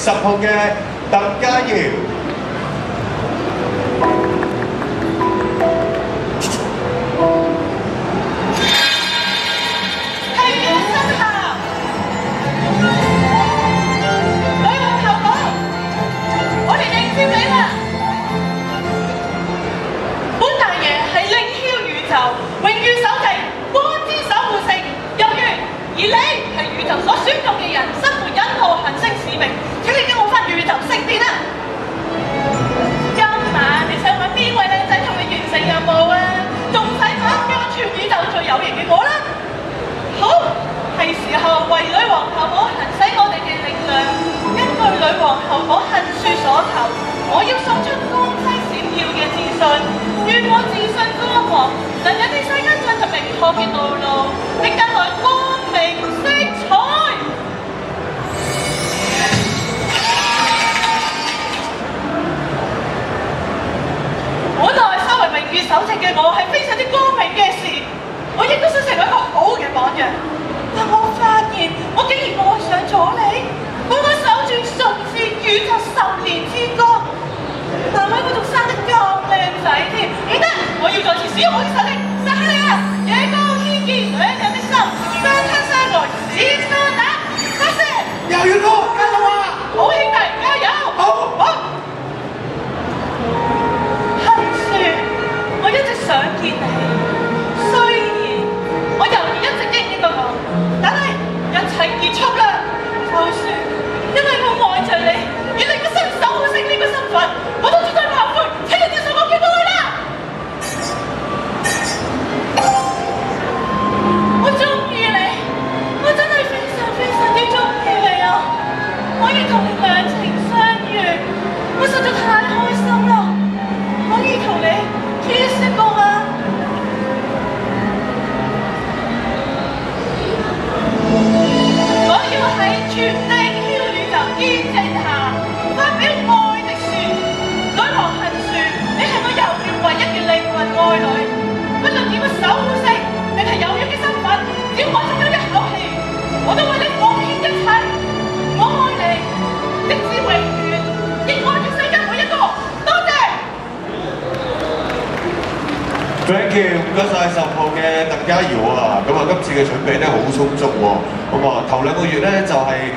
10號嘅鄧家瑤。榮譽首席，光之守護聖。由於而你係宇宙所選中嘅人，身負引導行星使命，請你跟我返宇宙聖殿啦！今晚你想揾邊位靚仔同你完成任務啊？仲使講叫我全宇宙最有型嘅我啦！好，係時候為女皇后母行使我哋嘅力量。根據女皇后母恨書所求，我要送出光輝閃耀嘅自信，願我自信光芒能引領世間進入明確嘅道路，並帶來光明色彩。本來身為榮譽首席嘅我係非常之光明嘅事，我亦都想成為一個好嘅榜樣。但我發現我竟然愛上咗你，我守住純是宇宙10年之光。難怪我仲生得咁靚仔添，唔得！我要再次使用我嘅實力，殺你啊！野高天見兩人的心，相親相愛只相打，發射！又要哥，加油啊！好兄弟，加油！好。杏樹，我一直想見你，雖然我猶豫一直應唔應該講，但係一切結束啦。就算因為我愛着你，而你個新守護聖呢個身份，我都絕對後悔，請你接受我嘅愛啦！我中意你，我真係非常非常之中意你啊！可以同你兩情相悅，我實在太開心啦！可以同你kiss一個嗎？我要喺全地囂宇宙見證下發表愛的書。女王杏樹，你係我遊園唯一嘅靈魂愛侶，不論點個守護聖定係有約嘅身份，只要我仲有一口氣，我都為你奉獻一切。我愛你，直至永遠，亦愛住世間每一個。多謝。Thank you，唔該曬10號嘅鄧家瑤啊！咁啊，今次嘅準備咧好充足喎。咁啊，頭2個月咧就係